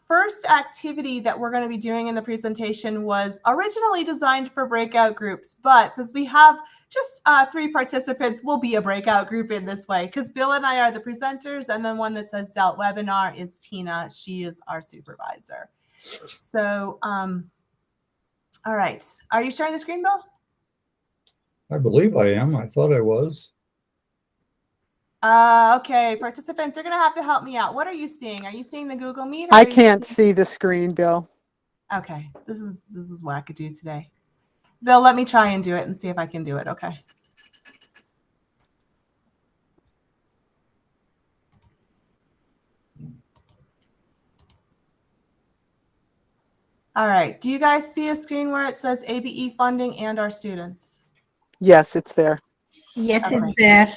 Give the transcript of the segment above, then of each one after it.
first activity that we're going to be doing in the presentation was originally designed for breakout groups, but since we have just 3 participants, we'll be a breakout group in this way because Bill and I are the presenters, and then one that says Delt Webinar is Tina. She is our supervisor. So, all right. Are you sharing the screen, Bill? I believe I am. I thought I was. Okay, participants, you're going to have to help me out. What are you seeing? Are you seeing the Google Meet? I can't see the screen, Bill. Okay, this is wackadoo today. Bill, let me try and do it and see if I can do it. Okay. All right. Do you guys see a screen where it says ABE funding and our students? Yes, it's there. Yes, Okay. it's there.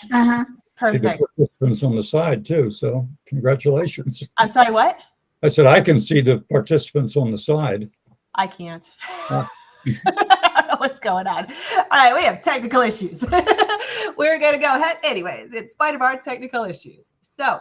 Perfect. See the participants on the side too, so congratulations. I'm sorry, what? I said I can see the participants on the side. I can't. Oh. I don't know what's going on. All right, we have technical issues. We're going to go ahead anyways, in spite of our technical issues. So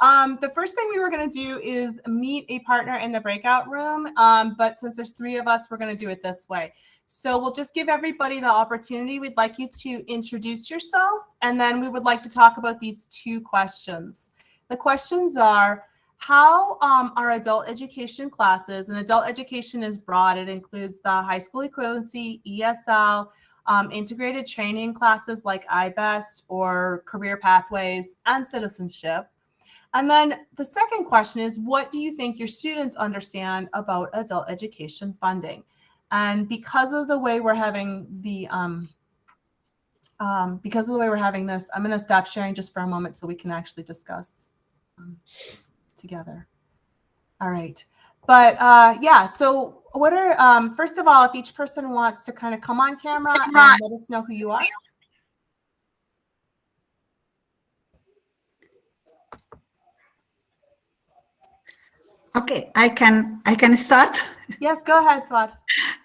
the first thing we were going to do is meet a partner in the breakout room. But since there's 3 of us, we're going to do it this way. So we'll just give everybody the opportunity. We'd like you to introduce yourself, and then we would like to talk about these 2 questions. The questions are, how are adult education classes, and adult education is broad, it includes the high school equivalency, ESL, integrated training classes like IBEST or career pathways, and citizenship. And then the second question is, what do you think your students understand about adult education funding? And because of the way we're having this, I'm going to stop sharing just for a moment so we can actually discuss together. All right. But yeah, so what are, first of all, if each person wants to kind of come on camera and let us know who you are. Okay, I can start. Yes, go ahead, Swad.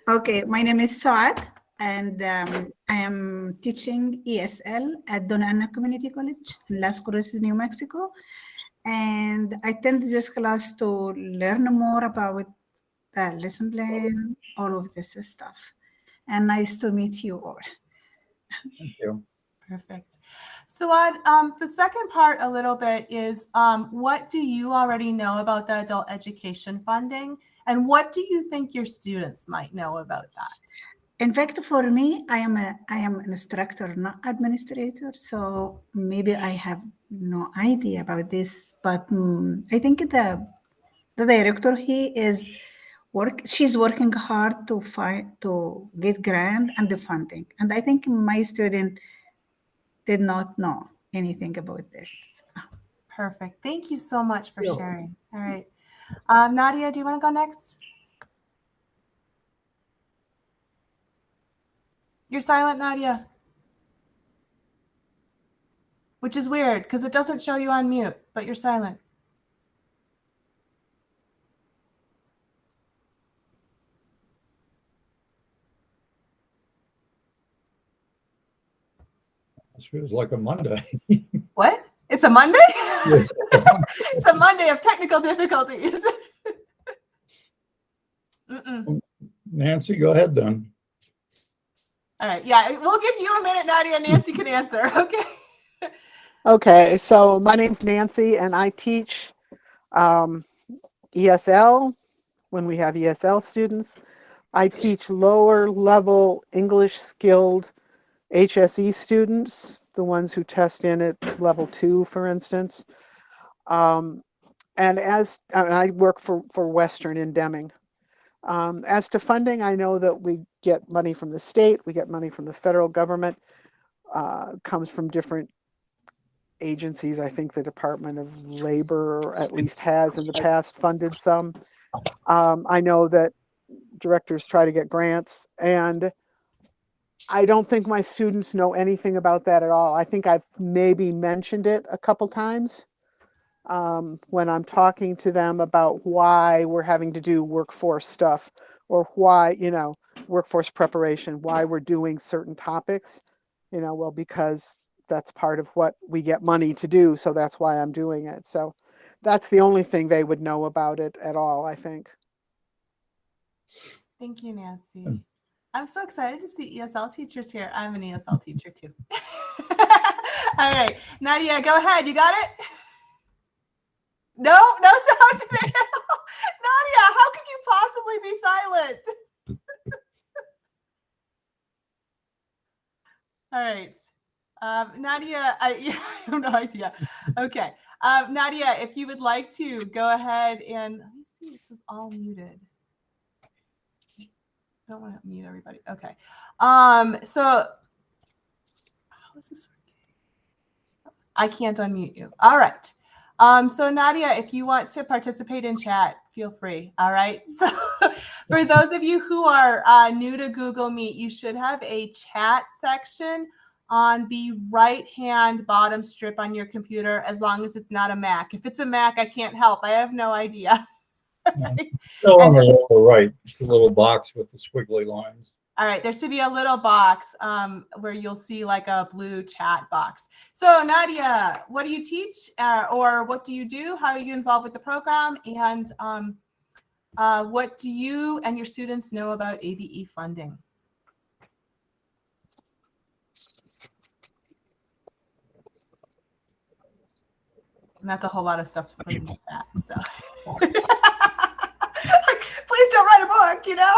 Okay, my name is Saad, and I am teaching ESL at Dona Ana Community College in Las Cruces, New Mexico. And I attended this class to learn more about lesson plan, all of this stuff. And nice to meet you all. Thank you. Perfect. So the second part a little bit is what do you already know about the adult education funding, and what do you think your students might know about that? In fact, for me, I am an instructor, not administrator. So maybe I have no idea about this, but I think the director, she's working hard to get grant and the funding. And I think my student did not know anything about this. Perfect. Thank you so much for sharing. All right. Nadia, do you want to go next? You're silent, Nadia. Which is weird because it doesn't show you on mute, but you're silent. This feels like a Monday. What? It's a Monday? Yes. It's a Monday of technical difficulties. Nancy, go ahead then. All right. Yeah, we'll give you a minute, Nadia. Nancy can answer. Okay. Okay, so my name's Nancy, and I teach ESL when we have ESL students. I teach lower level English skilled HSE students, the ones who test in at level 2, for instance. And I work for Western in Deming. As to funding, I know that we get money from the state, we get money from the federal government, comes from different agencies. I think the Department of Labor at least has in the past funded some. I know that directors try to get grants, and I don't think my students know anything about that at all. I think I've maybe mentioned it a couple times when I'm talking to them about why we're having to do workforce stuff, or why, workforce preparation, why we're doing certain topics, because that's part of what we get money to do. So that's why I'm doing it. So that's the only thing they would know about it at all, I think. Thank you, Nancy. I'm so excited to see ESL teachers here. I'm an ESL teacher too. All right, Nadia, go ahead. You got it? No sound today. Nadia, how could you possibly be silent? All right. Nadia, I have no idea. Okay. Nadia, if you would like to go ahead and let me see, it says all muted. I don't want to mute everybody. Okay. So how is this working? I can't unmute you. All right. So Nadia, if you want to participate in chat, feel free. All right. So for those of you who are new to Google Meet, you should have a chat section on the right-hand bottom strip on your computer, as long as it's not a Mac. If it's a Mac, I can't help. I have no idea. Right? Still on the lower right, it's the little box with the squiggly lines. All right, there should be a little box where you'll see like a blue chat box. So Nadia, what do you teach or what do you do? How are you involved with the program? And what do you and your students know about ABE funding? And that's a whole lot of stuff to put in the chat. So please don't write a book, you know?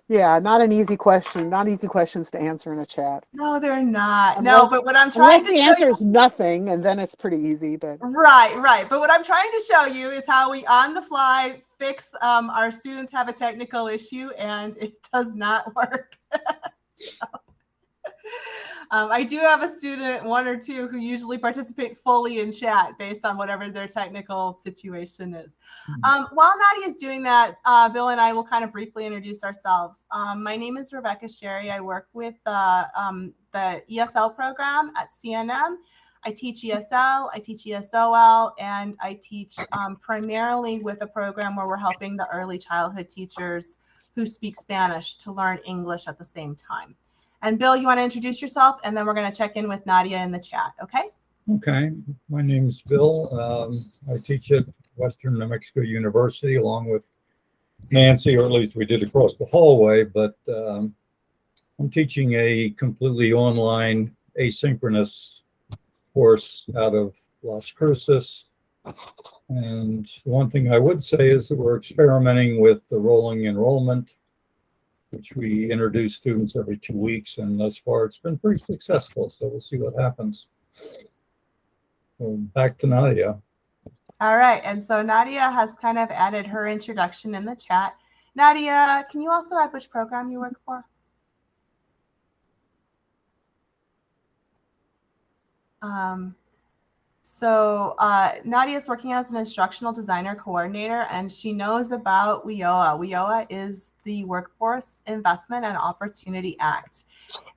Yeah, not an easy question. Not easy questions to answer in a chat. No, they're not. No, but what I'm trying to the show answer you is nothing, and then it's pretty easy. But right. But what I'm trying to show you is how we on the fly fix our students have a technical issue and it does not work. So, I do have a student, one or two, who usually participate fully in chat based on whatever their technical situation is. While Nadia is doing that, Bill and I will kind of briefly introduce ourselves. My name is Rebecca Sherry. I work with the ESL program at CNM. I teach ESL, I teach ESOL, and I teach primarily with a program where we're helping the early childhood teachers who speak Spanish to learn English at the same time. And Bill, you want to introduce yourself, and then we're going to check in with Nadia in the chat, okay? Okay, my name is Bill. I teach at Western New Mexico University along with Nancy, or at least we did across the hallway, but I'm teaching a completely online asynchronous course out of Las Cruces. And one thing I would say is that we're experimenting with the rolling enrollment, which we introduce students every 2 weeks, and thus far it's been pretty successful, so we'll see what happens. So back to Nadia. All right, and so Nadia has kind of added her introduction in the chat. Nadia, can you also add which program you work for? Nadia is working as an instructional designer coordinator, and she knows about WIOA. WIOA is the Workforce Investment and Opportunity Act,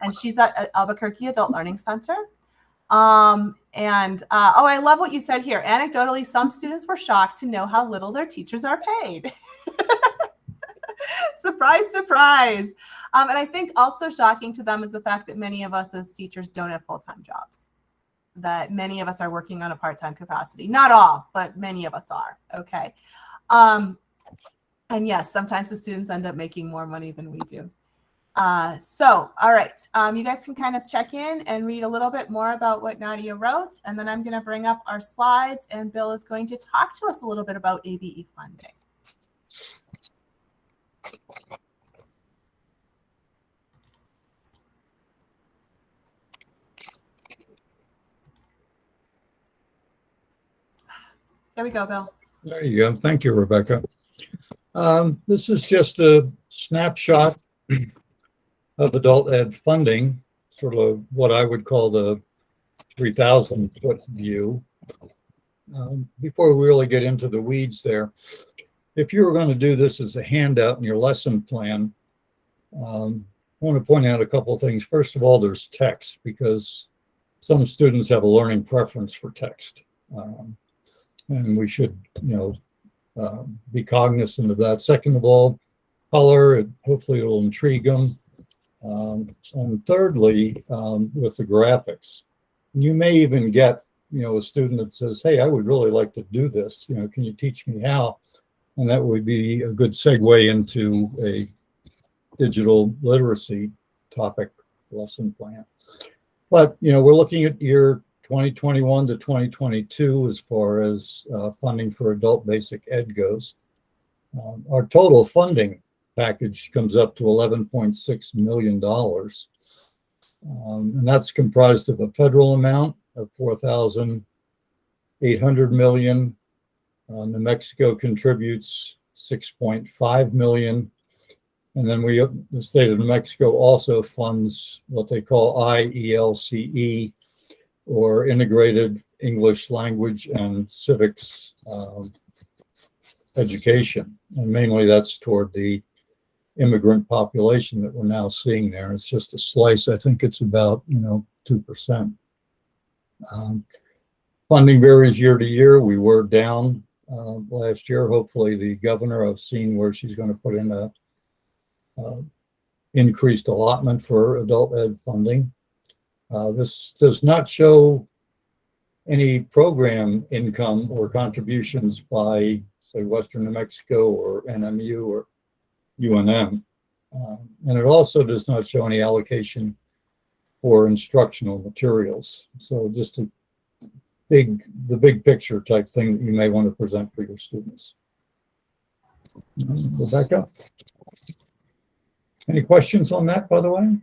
and she's at Albuquerque Adult Learning Center. Oh, I love what you said here. Anecdotally, some students were shocked to know how little their teachers are paid. Surprise, surprise. And I think also shocking to them is the fact that many of us as teachers don't have full-time jobs, that many of us are working on a part-time capacity. Not all, but many of us are, okay? And yes, sometimes the students end up making more money than we do. All right, you guys can kind of check in and read a little bit more about what Nadia wrote, and then I'm gonna bring up our slides, and Bill is going to talk to us a little bit about ABE funding. There we go, Bill. There you go. Thank you, Rebecca. This is just a snapshot of adult ed funding, sort of what I would call the 3,000-foot view. Before we really get into the weeds there, if you were going to do this as a handout in your lesson plan, I want to point out a couple of things. First of all, there's text, because some students have a learning preference for text. And we should, be cognizant of that. Second of all, color, hopefully it'll intrigue them. And thirdly, with the graphics, you may even get, a student that says, hey, I would really like to do this, can you teach me how? And that would be a good segue into a digital literacy topic lesson plan. But, we're looking at year 2021 to 2022 as far as funding for adult basic ed goes. Our total funding package comes up to $11.6 million. And that's comprised of a federal amount of $4,800 million. New Mexico contributes $6.5 million. And then the state of New Mexico also funds what they call IELCE, or Integrated English Language and Civics education. And mainly that's toward the immigrant population that we're now seeing there. It's just a slice. I think it's about, 2%. Funding varies year to year. We were down last year. Hopefully the governor, I've seen where she's going to put in a increased allotment for adult ed funding. This does not show any program income or contributions by, say, Western New Mexico or NMU or UNM. And it also does not show any allocation for instructional materials. So just the big picture type thing that you may want to present for your students. Rebecca? Any questions on that, by the way?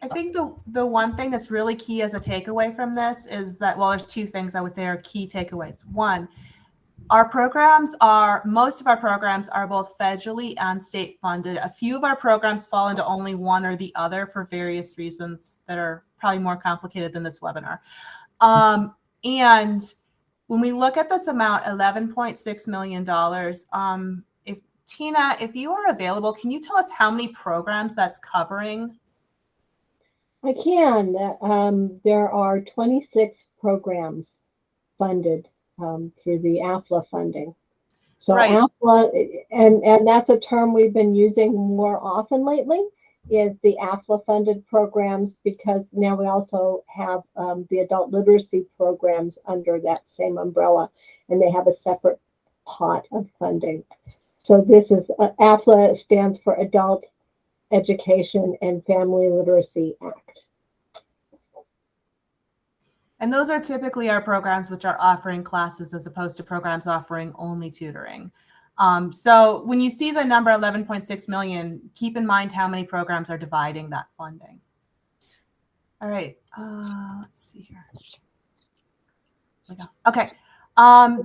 I think the one thing that's really key as a takeaway from this is that, well, there's two things I would say are key takeaways. One, most of our programs are both federally and state funded. A few of our programs fall into only one or the other for various reasons that are probably more complicated than this webinar. And when we look at this amount, $11.6 million, Tina, if you are available, can you tell us how many programs that's covering? I can. There are 26 programs funded through the AFLA funding. So right. AFLA, and that's a term we've been using more often lately, is the AFLA funded programs, because now we also have the adult literacy programs under that same umbrella, and they have a separate pot of funding. So this is, AFLA stands for Adult Education and Family Literacy Act. And those are typically our programs which are offering classes as opposed to programs offering only tutoring. So when you see the number 11.6 million, keep in mind how many programs are dividing that funding. All right, let's see here. There we go. Okay,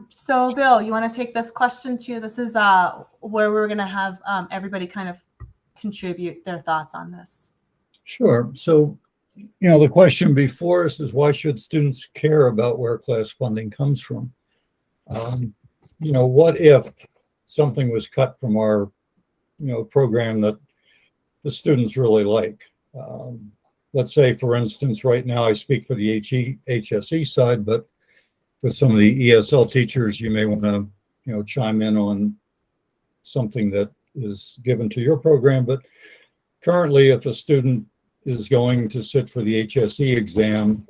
so Bill, you want to take this question too? This is where we're going to have everybody kind of contribute their thoughts on this. Sure. So, the question before us is, why should students care about where class funding comes from? What if something was cut from our, program that the students really like? Let's say, for instance, right now I speak for the HSE side, but with some of the ESL teachers, you may want to, chime in on something that is given to your program. But currently, if a student is going to sit for the HSE exam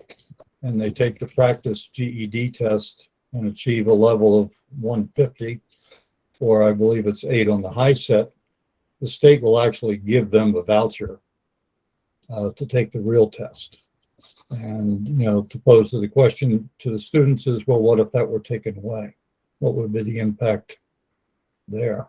and they take the practice GED test and achieve a level of 150, or I believe it's 8 on the high set, the state will actually give them a voucher to take the real test. And, to pose to the question to the students is, well, what if that were taken away? What would be the impact there?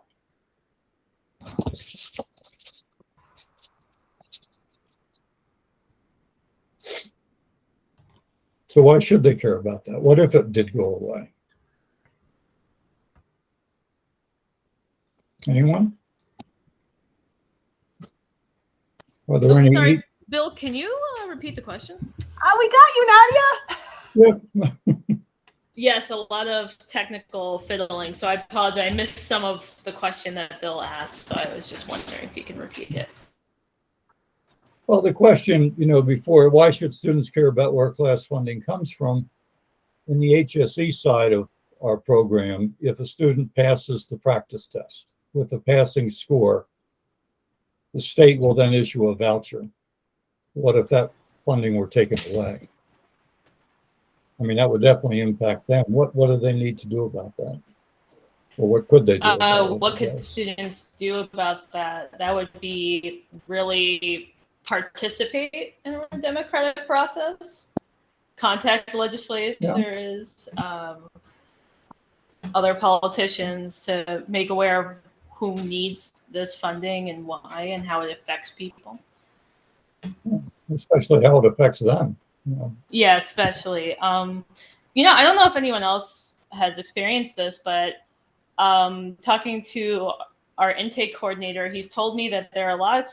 So why should they care about that? What if it did go away? Anyone? Are there any? Sorry, Bill, can you repeat the question? We got you, Nadia. Yeah. Yes, a lot of technical fiddling, so I apologize. I missed some of the question that Bill asked, so I was just wondering if you can repeat it. Well, the question, before, why should students care about where class funding comes from? In the HSE side of our program, if a student passes the practice test with a passing score, the state will then issue a voucher. What if that funding were taken away. I mean, that would definitely impact them. What do they need to do about that? Or what could they do about it? What I could guess? students do about that? That would be really participate in the democratic process, contact legislators, other politicians to make aware of who needs this funding and why and how it affects people. Especially how it affects them. You know. Yeah, especially. You know, I don't know if anyone else has experienced this, but talking to our intake coordinator, he's told me that there are a lot of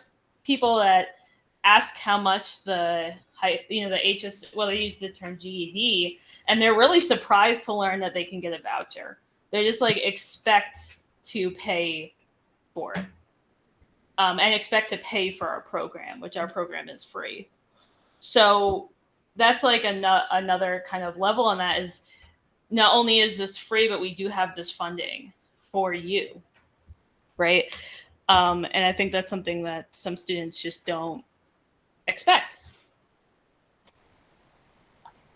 people that ask how much the HS, well, they use the term GED, and they're really surprised to learn that they can get a voucher. They just like expect to pay for it, and expect to pay for our program, which our program is free. So that's like another kind of level on that is not only is this free, but we do have this funding for you, right? And I think that's something that some students just don't expect.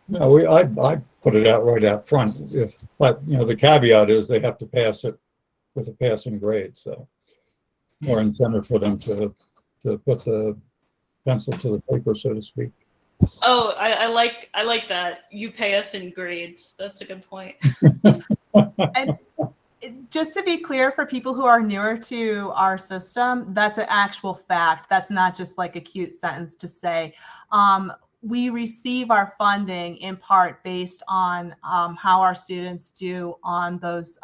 No, I put it out right out front. But you know, the caveat is they have to pass it with a passing grade. So more incentive for them to put the pencil to the paper, so to speak. Oh, I like that. You pay us in grades. That's a good point. And just to be clear for people who are newer to our system, that's an actual fact. That's not just like a cute sentence to say. We receive our funding in part based on how our students do on those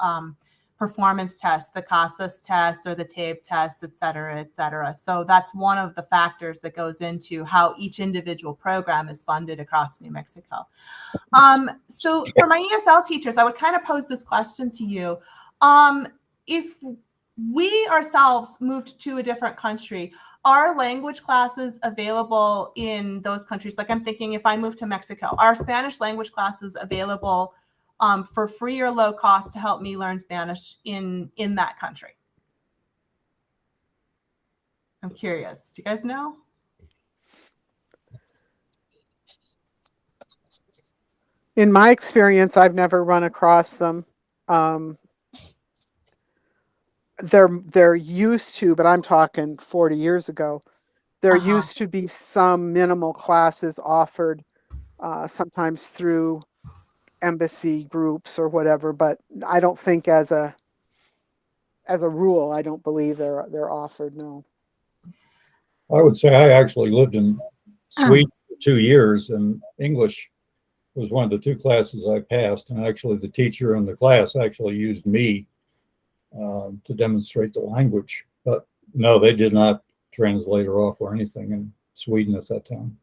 performance tests, the CASAS tests or the TABE tests, et cetera, et cetera. So that's one of the factors that goes into how each individual program is funded across New Mexico. So for my ESL teachers, I would kind of pose this question to you. If we ourselves moved to a different country, are language classes available in those countries? Like I'm thinking if I move to Mexico, are Spanish language classes available for free or low cost to help me learn Spanish in that country? I'm curious. Do you guys know? In my experience, I've never run across them. They're used to, but I'm talking 40 years ago. There used to be some minimal classes offered, sometimes through embassy groups or whatever, but I don't think as a rule, I don't believe they're offered. No. I would say I actually lived in Sweden for 2 years, and English was one of the 2 classes I passed. And actually, the teacher in the class actually used me to demonstrate the language. But no, they did not translate or offer anything in Sweden at that time.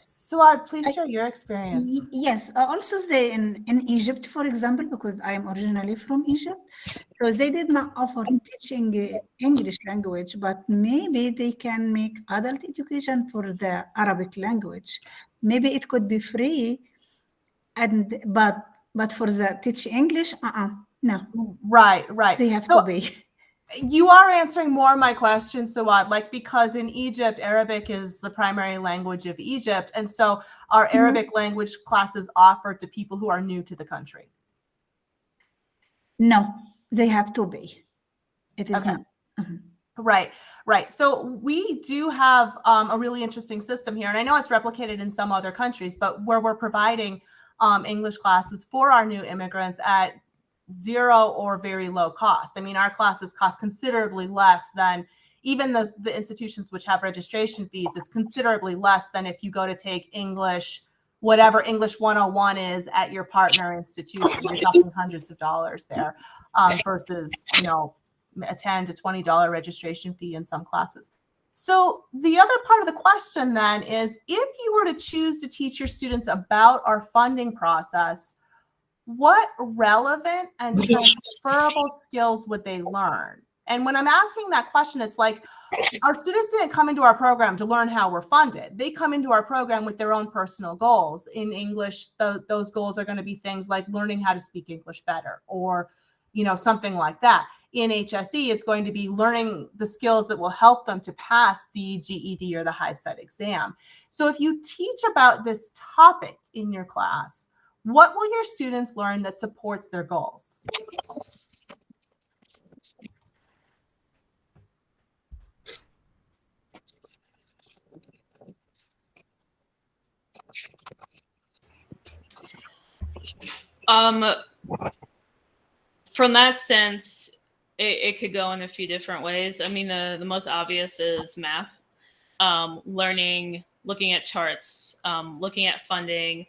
Suad, please share your experience. Yes, also in Egypt, for example, because I am originally from Egypt, so they did not offer teaching English language, but maybe they can make adult education for the Arabic language. Maybe it could be free, but for the teach English, no. Right. They have to be. You are answering more of my question, Suad, like because in Egypt, Arabic is the primary language of Egypt. And so are Arabic language classes offered to people who are new to the country? No, they have to be. It is not. Right. So we do have a really interesting system here. And I know it's replicated in some other countries, but where we're providing English classes for our new immigrants at zero or very low cost. I mean, our classes cost considerably less than even the institutions which have registration fees. It's considerably less than if you go to take English, whatever English 101 is at your partner institution. You're talking hundreds of dollars there versus, you know, a $10 to $20 registration fee in some classes. So the other part of the question then is, if you were to choose to teach your students about our funding process, what relevant and transferable skills would they learn? And when I'm asking that question, it's like our students didn't come into our program to learn how we're funded. They come into our program with their own personal goals. In English, those goals are going to be things like learning how to speak English better, or something like that. In HSE, it's going to be learning the skills that will help them to pass the GED or the high set exam. So if you teach about this topic in your class, what will your students learn that supports their goals? From that sense, it could go in a few different ways. I mean, the most obvious is math, learning, looking at charts, looking at funding.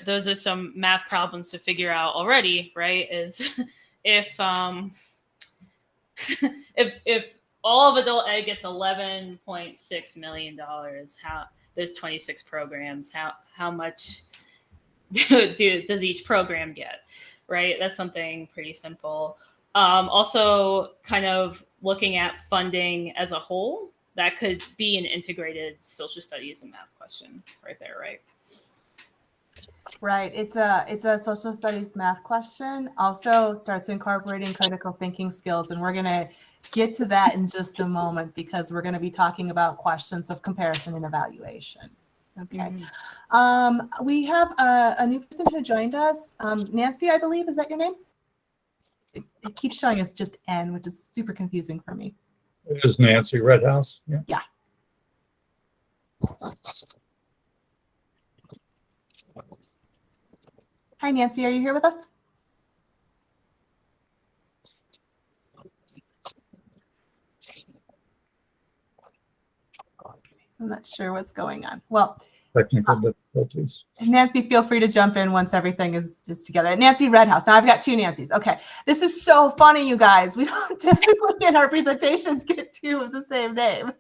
Those are some math problems to figure out already, right? Is if all of adult ed gets $11.6 million, how there's 26 programs, how much does each program get, right? That's something pretty simple. Also kind of looking at funding as a whole, that could be an integrated social studies and math question right there, right? Right. It's a social studies math question. Also starts incorporating critical thinking skills. And we're going to get to that in just a moment because we're going to be talking about questions of comparison and evaluation. Okay. We have a new person who joined us. Nancy, I believe, is that your name? It keeps showing us just N, which is super confusing for me. It is Nancy Redhouse. Yeah. Yeah. Hi, Nancy. Are you here with us? I'm not sure what's going on. Well, Technical difficulties. Nancy, feel free to jump in once everything is together. Nancy Redhouse. Now I've got two Nancys. Okay. This is so funny, you guys. We don't typically in our presentations get two of the same name.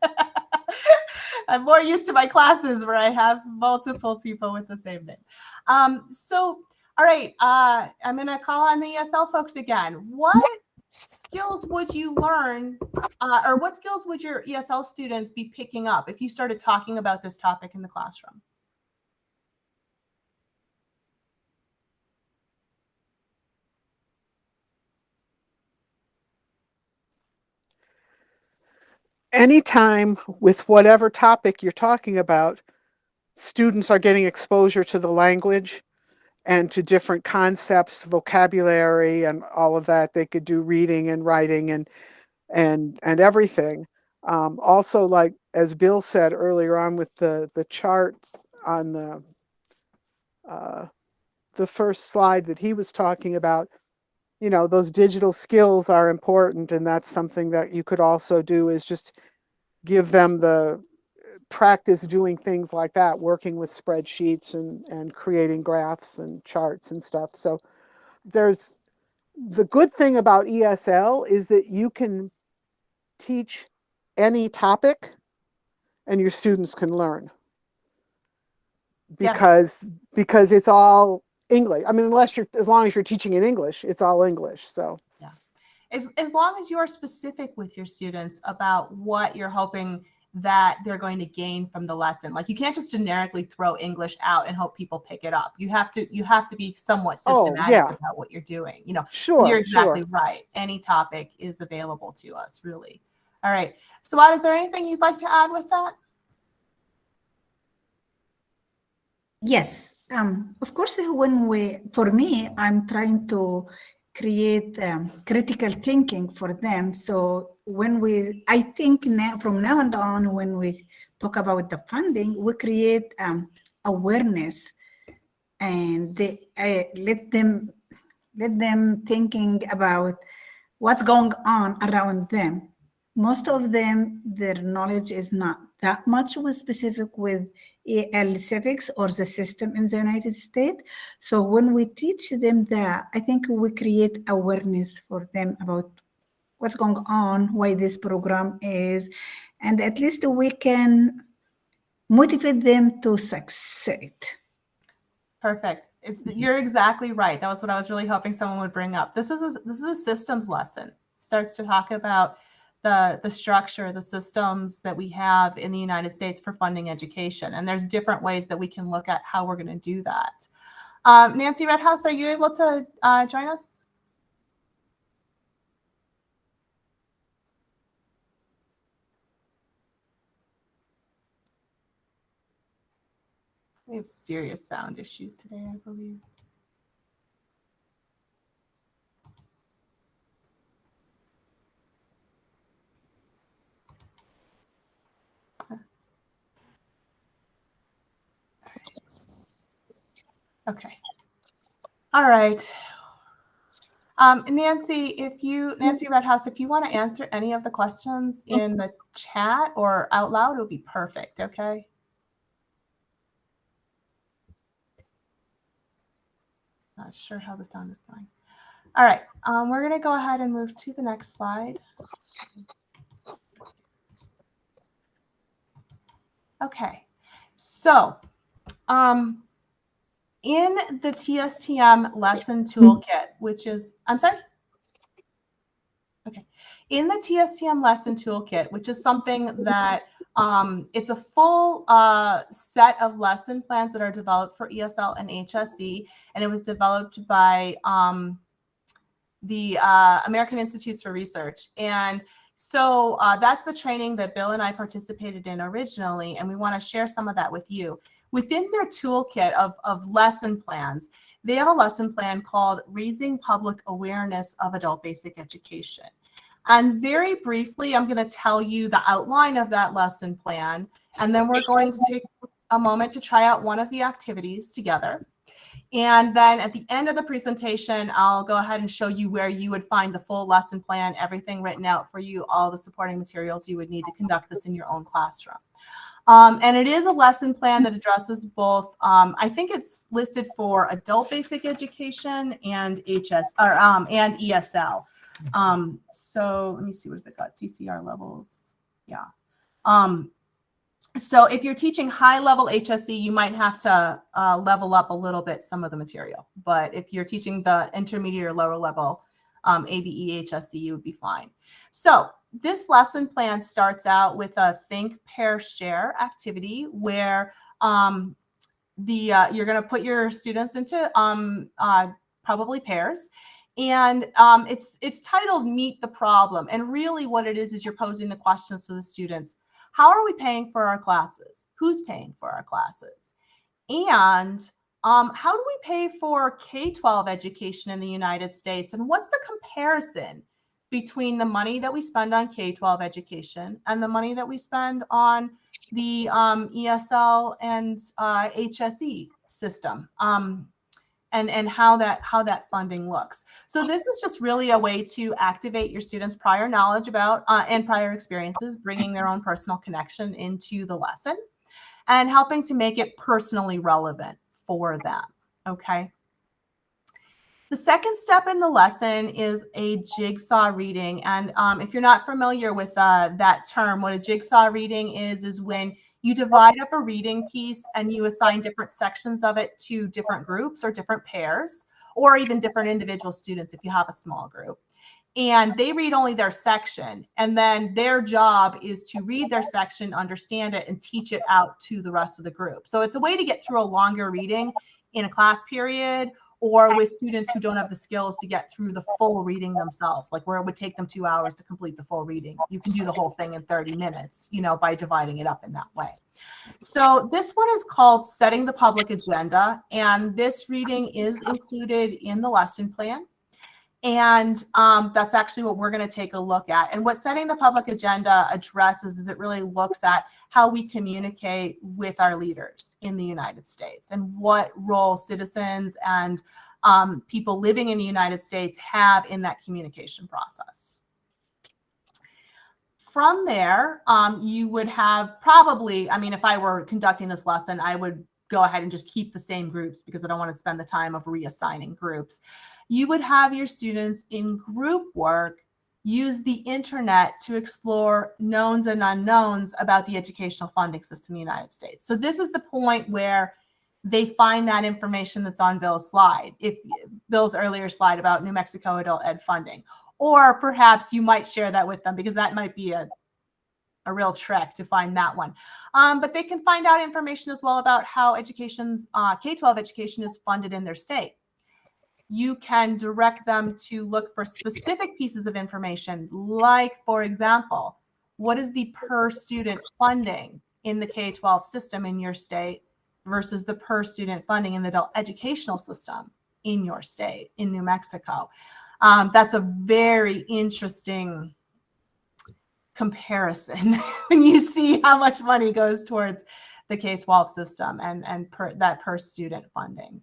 I'm more used to my classes where I have multiple people with the same name. All right. I'm going to call on the ESL folks again. What skills would you learn or what skills would your ESL students be picking up if you started talking about this topic in the classroom? Anytime with whatever topic you're talking about, students are getting exposure to the language and to different concepts, vocabulary, and all of that. They could do reading and writing and everything. Also, like as Bill said earlier on with the charts on the first slide that he was talking about, those digital skills are important, and that's something that you could also do is just give them the practice doing things like that, working with spreadsheets and creating graphs and charts and stuff. So there's the good thing about ESL is that you can teach any topic and your students can learn because it's all English. I mean, as long as you're teaching in English, it's all English. So yeah, as long as you are specific with your students about what you're hoping that they're going to gain from the lesson. Like you can't just generically throw English out and hope people pick it up. You have to be somewhat systematic about what you're doing. Sure, you're exactly right. Any topic is available to us, really. All right. Swat, is there anything you'd like to add with that? Yes, of course, for me, I'm trying to create critical thinking for them. So I think now, from now on, when we talk about the funding, we create awareness and let them thinking about what's going on around them. Most of them, their knowledge is not that much specific with EL civics or the system in the United States. So when we teach them that, I think we create awareness for them about what's going on, why this program is, and at least we can motivate them to succeed. Perfect. You're exactly right. That was what I was really hoping someone would bring up. This is a systems lesson. It starts to talk about the structure, the systems that we have in the United States for funding education. And there's different ways that we can look at how we're going to do that. Nancy Redhouse, are you able to join us? We have serious sound issues today, I believe. Okay. All right. Nancy Redhouse, if you want to answer any of the questions in the chat or out loud, it would be perfect. Okay. Not sure how the sound is going. All right. We're going to go ahead and move to the next slide. Okay. So, in the TSTM lesson toolkit, which is, I'm sorry? Okay. In the TSTM lesson toolkit, which is something that it's a full set of lesson plans that are developed for ESL and HSE, and it was developed by the American Institutes for Research. And so that's the training that Bill and I participated in originally, and we want to share some of that with you. Within their toolkit of lesson plans, they have a lesson plan called Raising Public Awareness of Adult Basic Education. And very briefly, I'm going to tell you the outline of that lesson plan, and then we're going to take a moment to try out one of the activities together. And then at the end of the presentation, I'll go ahead and show you where you would find the full lesson plan, everything written out for you, all the supporting materials you would need to conduct this in your own classroom. And it is a lesson plan that addresses both, I think it's listed for adult basic education and and ESL. So let me see, what has it got? CCR levels. Yeah. So if you're teaching high level HSE, you might have to level up a little bit some of the material. But if you're teaching the intermediate or lower level ABE HSE, you would be fine. So this lesson plan starts out with a think, pair, share activity where you're going to put your students into probably pairs. And it's titled Meet the Problem. And really what it is you're posing the questions to the students. How are we paying for our classes? Who's paying for our classes? And how do we pay for K-12 education in the United States? And what's the comparison between the money that we spend on K-12 education and the money that we spend on the ESL and HSE system? And how that funding looks. So this is just really a way to activate your students' prior knowledge about and prior experiences, bringing their own personal connection into the lesson and helping to make it personally relevant for them, okay? The second step in the lesson is a jigsaw reading. And if you're not familiar with that term, what a jigsaw reading is when you divide up a reading piece and you assign different sections of it to different groups or different pairs, or even different individual students if you have a small group. And they read only their section. And then their job is to read their section, understand it, and teach it out to the rest of the group. So it's a way to get through a longer reading in a class period, or with students who don't have the skills to get through the full reading themselves, like where it would take them 2 hours to complete the full reading. You can do the whole thing in 30 minutes, by dividing it up in that way. So this one is called Setting the Public Agenda, and this reading is included in the lesson plan. And that's actually what we're going to take a look at. And what Setting the Public Agenda addresses is it really looks at how we communicate with our leaders in the United States and what role citizens and people living in the United States have in that communication process. From there, you would have probably, if I were conducting this lesson, I would go ahead and just keep the same groups because I don't want to spend the time of reassigning groups. You would have your students in group work use the internet to explore knowns and unknowns about the educational funding system in the United States. So this is the point where they find that information that's on Bill's slide, if Bill's earlier slide about New Mexico adult ed funding, or perhaps you might share that with them because that might be a real trick to find that one. But they can find out information as well about how K-12 education is funded in their state. You can direct them to look for specific pieces of information, like, for example, what is the per student funding in the K-12 system in your state versus the per student funding in the adult educational system in your state, in New Mexico. That's a very interesting comparison when you see how much money goes towards the K-12 system and that per student funding.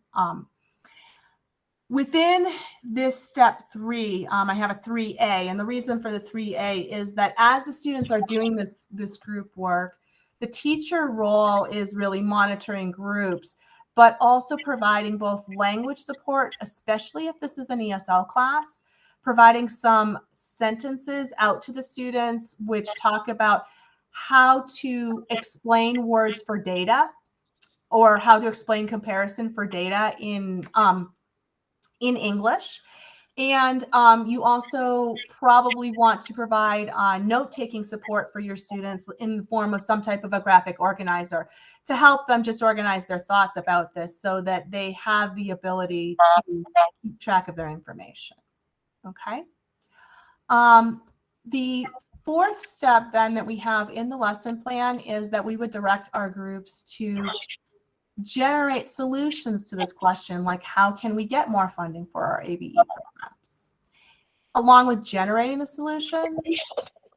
Within this step 3, I have a 3A, and the reason for the 3A is that as the students are doing this group work, the teacher role is really monitoring groups, but also providing both language support, especially if this is an ESL class, providing some sentences out to the students which talk about how to explain words for data or how to explain comparison for data in English. And you also probably want to provide note-taking support for your students in the form of some type of a graphic organizer to help them just organize their thoughts about this so that they have the ability to keep track of their information. Okay. The fourth step then that we have in the lesson plan is that we would direct our groups to generate solutions to this question, like how can we get more funding for our ABE programs? Along with generating the solutions,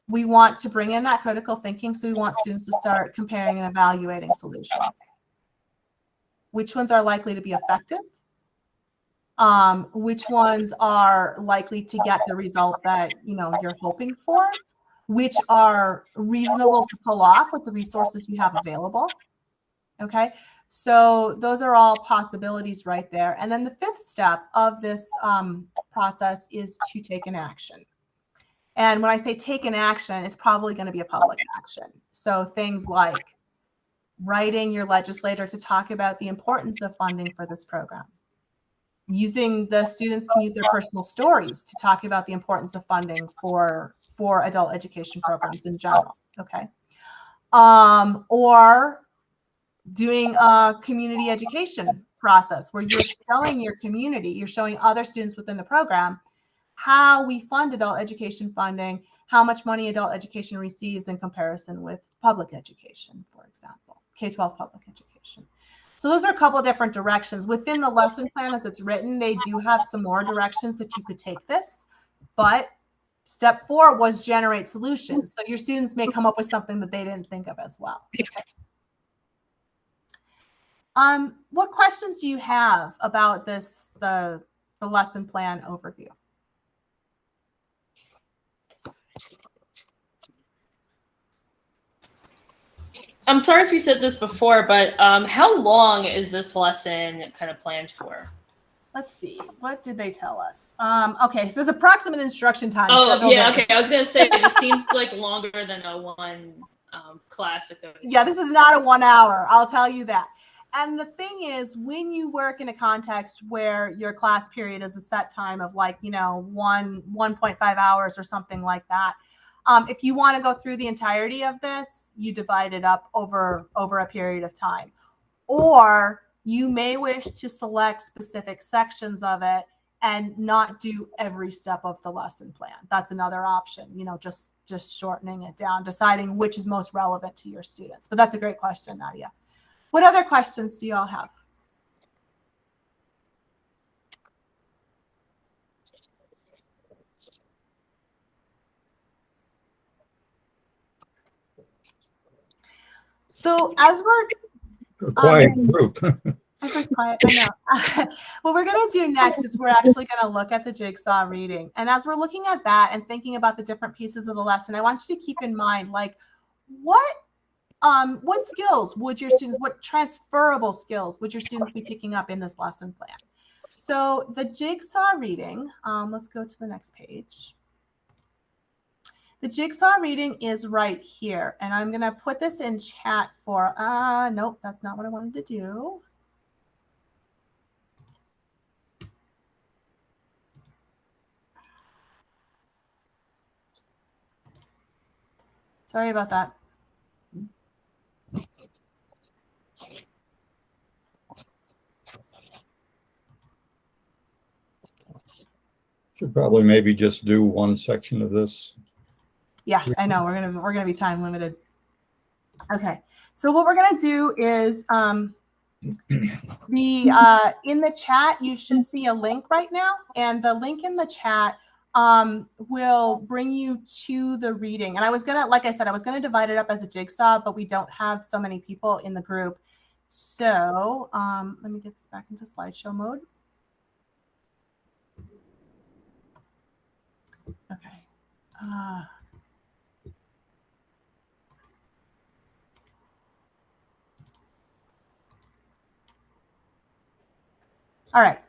we want to bring in that critical thinking. So we want students to start comparing and evaluating solutions. Which ones are likely to be effective? Which ones are likely to get the result that you're hoping for? Which are reasonable to pull off with the resources you have available? Okay, so those are all possibilities right there. And then the fifth step of this process is to take an action. And when I say take an action, it's probably going to be a public action. So things like writing your legislator to talk about the importance of funding for this program. The students can use their personal stories to talk about the importance of funding for adult education programs in general. Okay, or doing a community education process where you're showing your community, you're showing other students within the program how we fund adult education funding, how much money adult education receives in comparison with public education, for example, K-12 public education. So those are a couple of different directions. Within the lesson plan as it's written, they do have some more directions that you could take this, but step 4 was generate solutions. So your students may come up with something that they didn't think of as well. Okay. What questions do you have about this, the lesson plan overview? I'm sorry if you said this before, but how long is this lesson kind of planned for? Let's see. What did they tell us? Okay, so it's approximate instruction time. Oh, yeah, days. Okay. I was going to say, it seems like longer than a one class. Yeah, this is not a 1 hour. I'll tell you that. And the thing is, when you work in a context where your class period is a set time of 1.5 hours or something like that, if you want to go through the entirety of this, you divide it up over a period of time. Or you may wish to select specific sections of it and not do every step of the lesson plan. That's another option, just shortening it down, deciding which is most relevant to your students. But that's a great question, Nadia. What other questions do you all have? So as we're a quiet group. Everybody's quiet. I know. What we're going to do next is we're actually going to look at the jigsaw reading. And as we're looking at that and thinking about the different pieces of the lesson, I want you to keep in mind, what skills would your students, what transferable skills would your students be picking up in this lesson plan? So the jigsaw reading, let's go to the next page. The jigsaw reading is right here. And I'm going to put this in chat for, nope, that's not what I wanted to do. Sorry about that. Should probably maybe just do one section of this. Yeah, I know we're gonna be time limited. Okay, so what we're gonna do is In the chat, you should see a link right now, and the link in the chat will bring you to the reading. And I was gonna, like I said, I was gonna divide it up as a jigsaw, but we don't have so many people in the group. So let me get this back into slideshow mode. Okay. All right.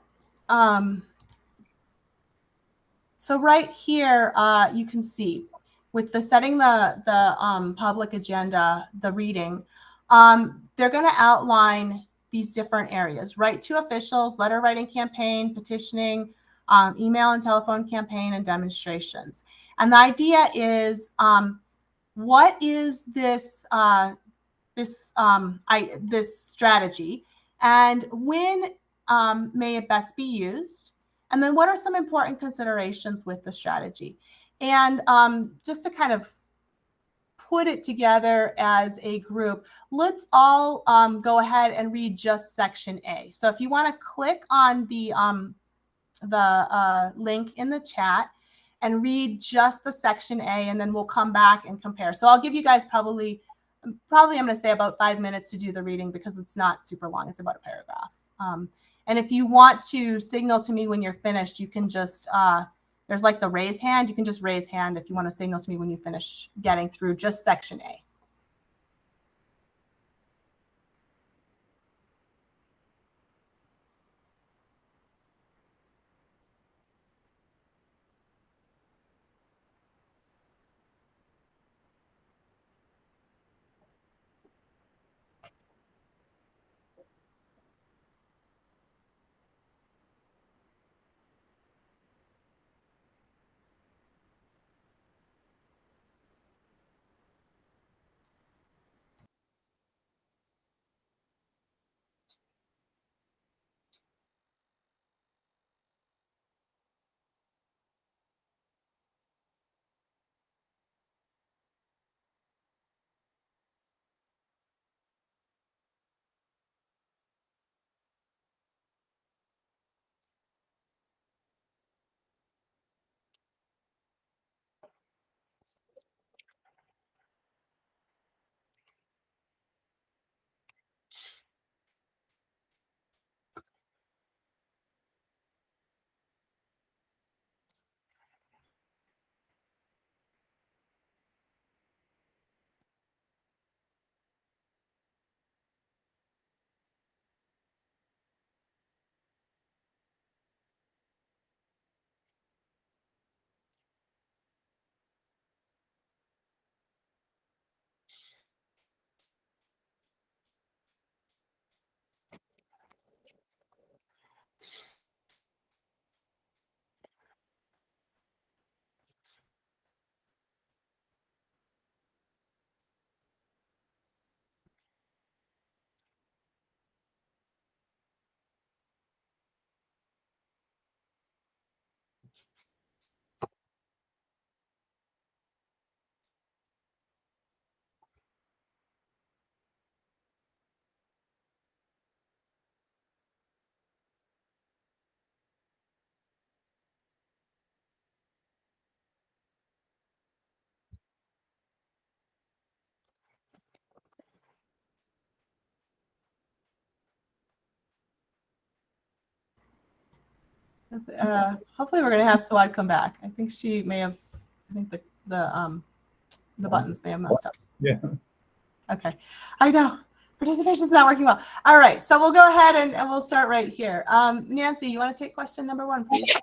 So right here, you can see with the setting the public agenda, the reading, they're going to outline these different areas: right to officials, letter writing campaign, petitioning, email and telephone campaign, and demonstrations. And the idea is, what is this this strategy, and when may it best be used? And then what are some important considerations with the strategy? And just to kind of put it together as a group, let's all go ahead and read just section A. So if you want to click on the link in the chat and read just the section A, and then we'll come back and compare. So I'll give you guys probably I'm going to say about 5 minutes to do the reading, because it's not super long. It's about a paragraph. And if you want to signal to me when you're finished, you can just, there's like the raise hand. You can just raise hand if you want to signal to me when you finish getting through just section A. Hopefully we're going to have Sawad come back. I think she may have, I think the buttons may have messed up. Yeah. Okay. I know. Participation is not working well. All right. So we'll go ahead and we'll start right here. Nancy, you want to take question number 1, please?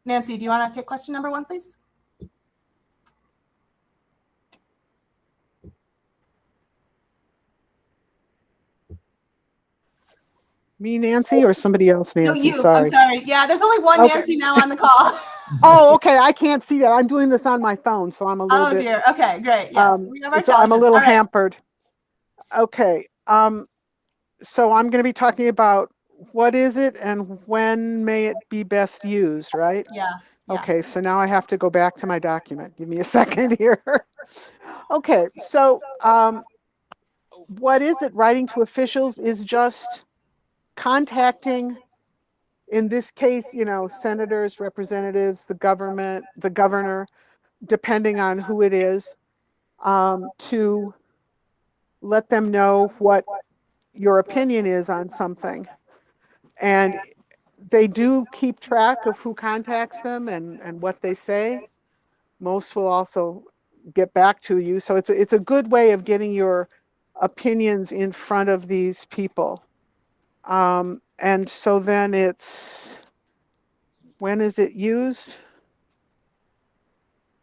Nancy, do you want to take question number 1, please? Me, Nancy, or somebody else, No, Nancy? you. Sorry. I'm sorry. Yeah, there's only one Okay. Nancy now on the call. Oh, okay. I can't see that. I'm doing this on my phone, so I'm a little Oh, bit. dear. Okay, great. Yes. We have our I'm a little All right. hampered. Okay. So I'm going to be talking about what is it and when may it be best used, right? Yeah. Yeah. Okay, so now I have to go back to my document. Give me a second here. Okay, so what is it? Writing to officials is just contacting, in this case, you know, senators, representatives, the government, the governor, depending on who it is, to let them know what your opinion is on something. And they do keep track of who contacts them and what they say. Most will also get back to you. So it's a good way of getting your opinions in front of these people. And so then it's, when is it used?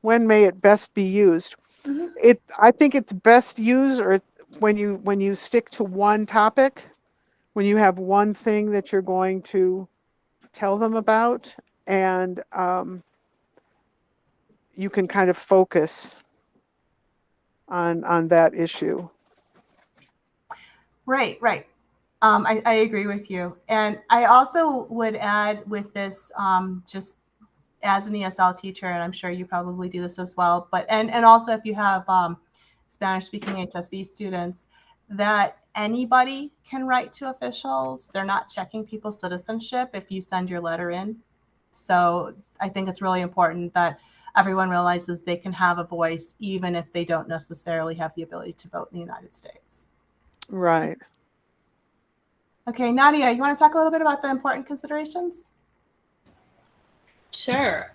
When may it best be used? Mhm. I think it's best used or when you stick to one topic, when you have one thing that you're going to tell them about, and you can kind of focus on that issue. Right, right. I agree with you. And I also would add with this, just as an ESL teacher, and I'm sure you probably do this as well, but and also if you have Spanish speaking HSE students, that anybody can write to officials. They're not checking people's citizenship if you send your letter in. So I think it's really important that everyone realizes they can have a voice even if they don't necessarily have the ability to vote in the United States. Right. Okay, Nadia, you want to talk a little bit about the important considerations? Sure.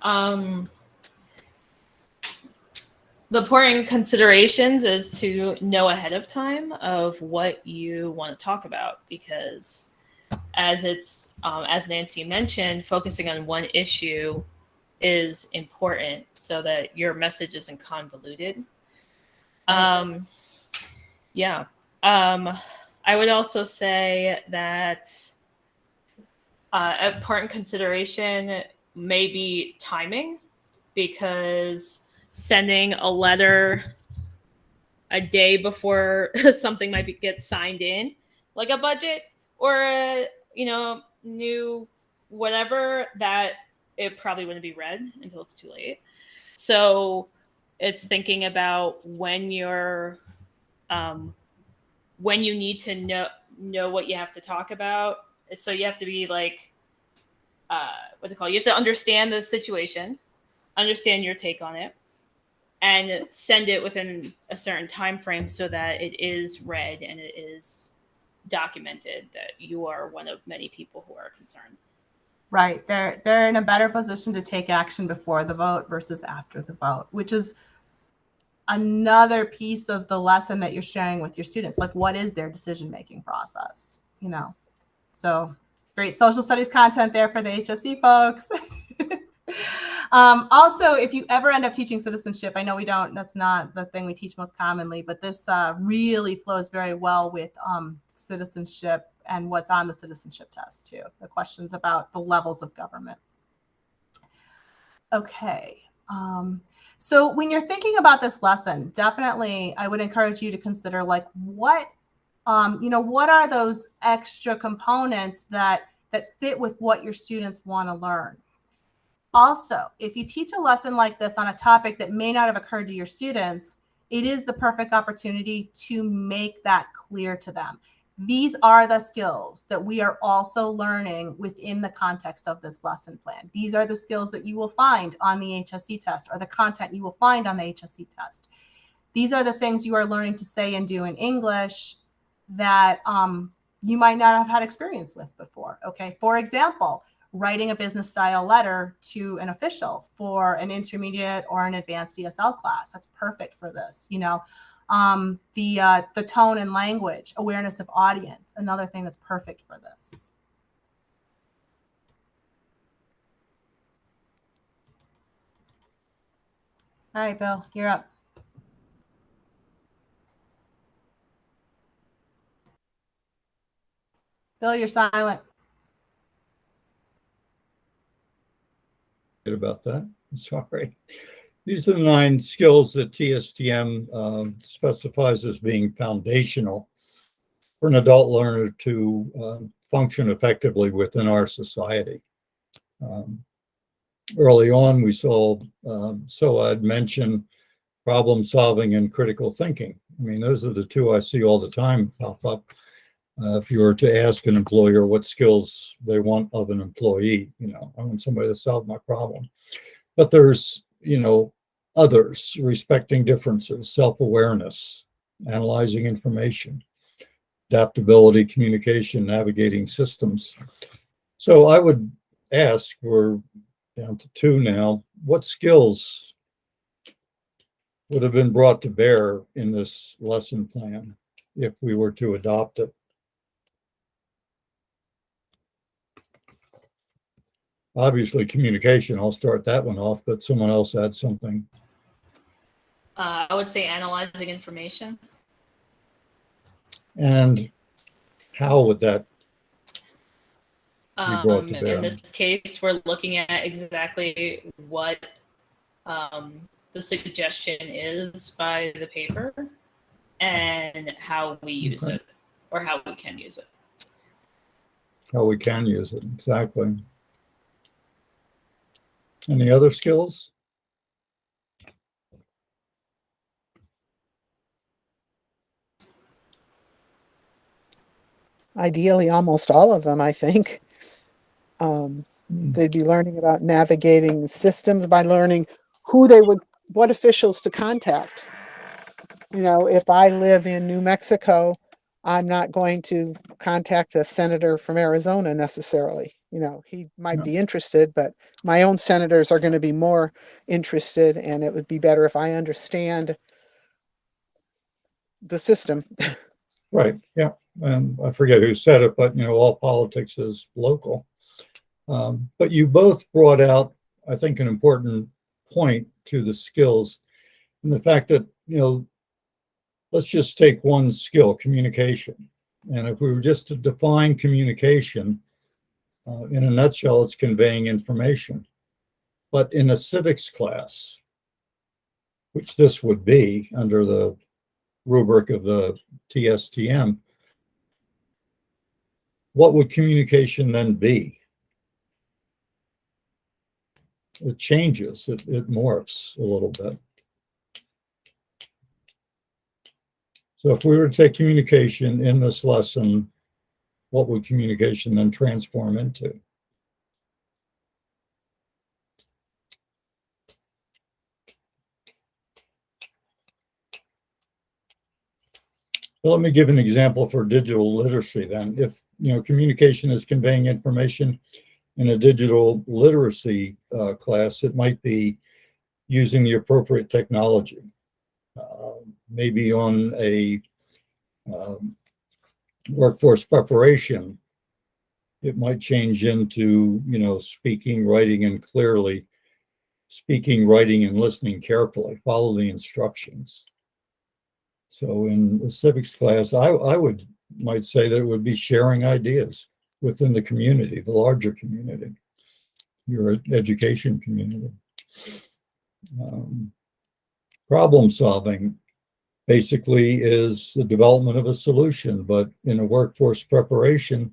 The important considerations is to know ahead of time of what you want to talk about, because as Nancy mentioned, focusing on one issue is important so that your message isn't convoluted. Yeah. I would also say that an important consideration may be timing, because sending a letter a day before something might get signed in, like a budget or a new whatever, that it probably wouldn't be read until it's too late. So it's thinking about when you're when you need to know what you have to talk about. So you have to be like you have to understand the situation, understand your take on it, and send it within a certain time frame so that it is read and it is documented that you are one of many people who are concerned. Right. They're in a better position to take action before the vote versus after the vote, which is another piece of the lesson that you're sharing with your students. Like, what is their decision-making process? So great social studies content there for the HSE folks. Also, if you ever end up teaching citizenship, I know we don't, that's not the thing we teach most commonly, but this really flows very well with citizenship and what's on the citizenship test too, the questions about the levels of government. Okay. So when you're thinking about this lesson, definitely I would encourage you to consider like what are those extra components that fit with what your students want to learn. Also, if you teach a lesson like this on a topic that may not have occurred to your students, it is the perfect opportunity to make that clear to them. These are the skills that we are also learning within the context of this lesson plan. These are the skills that you will find on the HSE test, or the content you will find on the HSE test. These are the things you are learning to say and do in English that you might not have had experience with before. Okay, for example, writing a business style letter to an official for an intermediate or an advanced ESL class. That's perfect for this. The tone and language, awareness of audience, another thing that's perfect for this. All right, Bill, you're up. Bill, you're silent. About that. Sorry. These are the 9 skills that TSTM specifies as being foundational for an adult learner to function effectively within our society. early on, we saw SOAD mention problem solving and critical thinking. I mean, those are the two I see all the time pop up. If you were to ask an employer what skills they want of an employee, I want somebody to solve my problem. But there's, others, respecting differences, self-awareness, analyzing information, adaptability, communication, navigating systems. So I would ask, we're down to 2 now, what skills would have been brought to bear in this lesson plan if we were to adopt it? Obviously, communication, I'll start that one off, but someone else add something. I would say analyzing information. And how would that be brought to bear? In this case, we're looking at exactly what the suggestion is by the paper and how we use it, or how we can use it. How we can use it, exactly. Any other skills? Ideally, almost all of them, I think. They'd be learning about navigating the systems by learning what officials to contact. If I live in New Mexico, I'm not going to contact a senator from Arizona necessarily. He might be interested, but my own senators are going to be more interested, and it would be better if I understand the system. Right, yeah. And I forget who said it, but all politics is local. But you both brought out, I think, an important point to the skills, and the fact that, let's just take one skill, communication. And if we were just to define communication, in a nutshell, it's conveying information. But in a civics class, which this would be under the rubric of the TSTM, what would communication then be? It changes, it morphs a little bit. So if we were to take communication in this lesson, what would communication then transform into? Well, let me give an example for digital literacy then. If communication is conveying information in a digital literacy class, it might be using the appropriate technology. Maybe on a workforce preparation, it might change into, speaking, writing, and clearly, speaking, writing, and listening carefully, follow the instructions. So in the civics class, I might say that it would be sharing ideas within the community, the larger community, your education community. Problem solving basically is the development of a solution, but in a workforce preparation,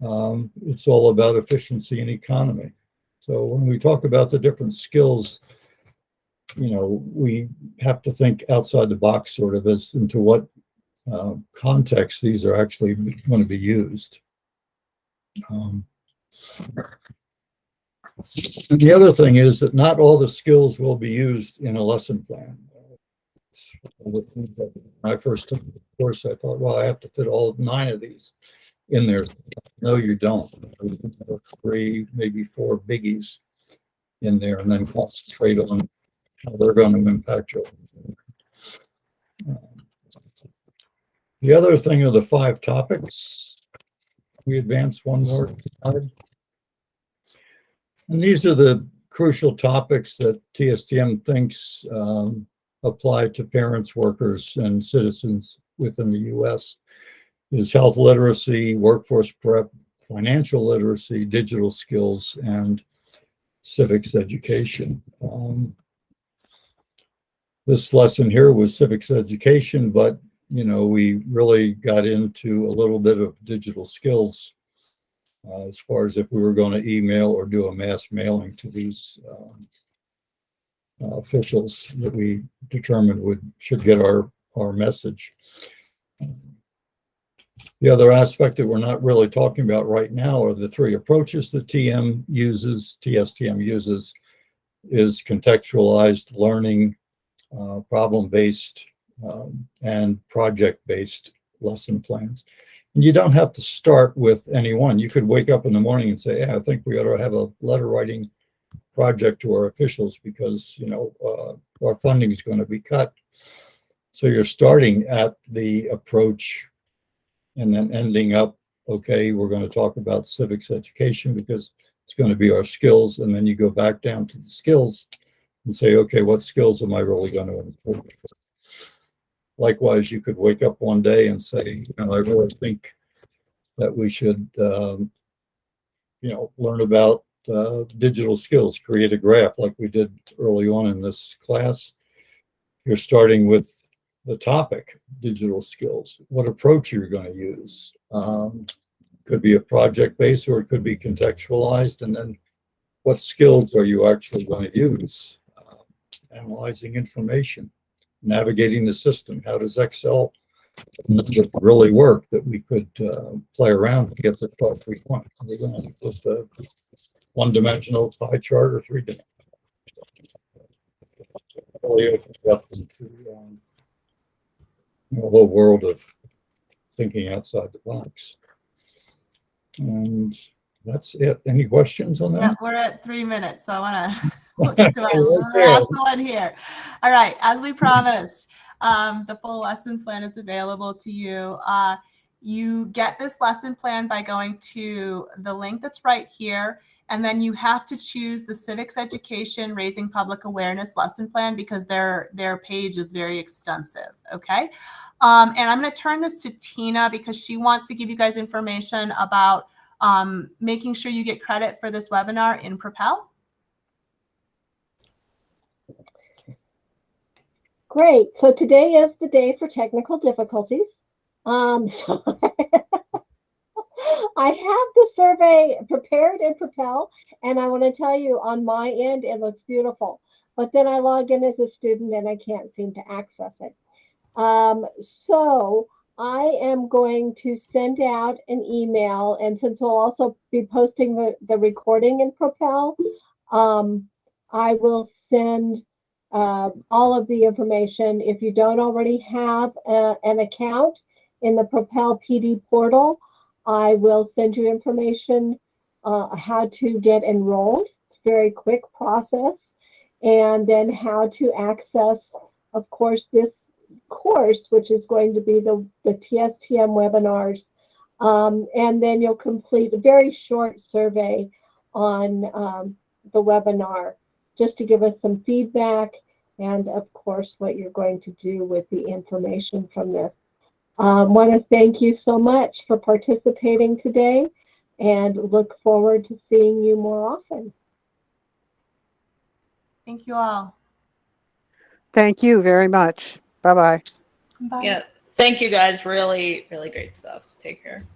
it's all about efficiency and economy. So when we talk about the different skills, we have to think outside the box sort of as into what context these are actually going to be used. And the other thing is that not all the skills will be used in a lesson plan. When I first took the course, I thought, well, I have to fit all 9 of these in there. No, you don't. 3, maybe 4 biggies in there, and then concentrate on how they're going to impact you. The other thing are the 5 topics. We advance one more slide. And these are the crucial topics that TSTM thinks apply to parents, workers, and citizens within the U.S. Is health literacy, workforce prep, financial literacy, digital skills, and civics education. This lesson here was civics education, but we really got into a little bit of digital skills as far as if we were going to email or do a mass mailing to these officials that we determined should get our message. The other aspect that we're not really talking about right now are the three approaches that TSTM uses, is contextualized learning, problem-based, and project-based lesson plans. And you don't have to start with any one. You could wake up in the morning and say, yeah, I think we ought to have a letter writing project to our officials because, you know, our funding is going to be cut. So you're starting at the approach and then ending up, okay, we're going to talk about civics education because it's going to be our skills. And then you go back down to the skills and say, okay, what skills am I really going to improve? Likewise, you could wake up one day and say, you know, I really think that we should, you know, learn about digital skills, create a graph like we did early on in this class. You're starting with the topic, digital skills, what approach you're going to use. Could be a project based or it could be contextualized. And then what skills are you actually going to use? Analyzing information, navigating the system. How does Excel really work that we could play around and get the stuff we want? We're going to just a one-dimensional pie chart or three-dimensional. Really opens up into a whole world of thinking outside the box. And that's it. Any questions on that? Yeah, we're at 3 minutes, so I want to look into our last one here. All right, as we promised, the full lesson plan is available to you. You get this lesson plan by going to the link that's right here, and then you have to choose the Civics Education Raising Public Awareness lesson plan because their page is very extensive, okay? And I'm going to turn this to Tina because she wants to give you guys information about making sure you get credit for this webinar in Propel. Great. So today is the day for technical difficulties. So I have the survey prepared in Propel, and I want to tell you on my end, it looks beautiful. But then I log in as a student and I can't seem to access it. So I am going to send out an email, and since we'll also be posting the recording in Propel, I will send all of the information. If you don't already have an account in the Propel PD portal, I will send you information how to get enrolled. It's a very quick process. And then how to access, of course, this course, which is going to be the TSTM webinars. And then you'll complete a very short survey on the webinar just to give us some feedback and, of course, what you're going to do with the information from this. I want to thank you so much for participating today and look forward to seeing you more often. Thank you all. Thank you very much. Bye-bye. Bye. Yeah. Thank you guys. Really, really great stuff. Take care.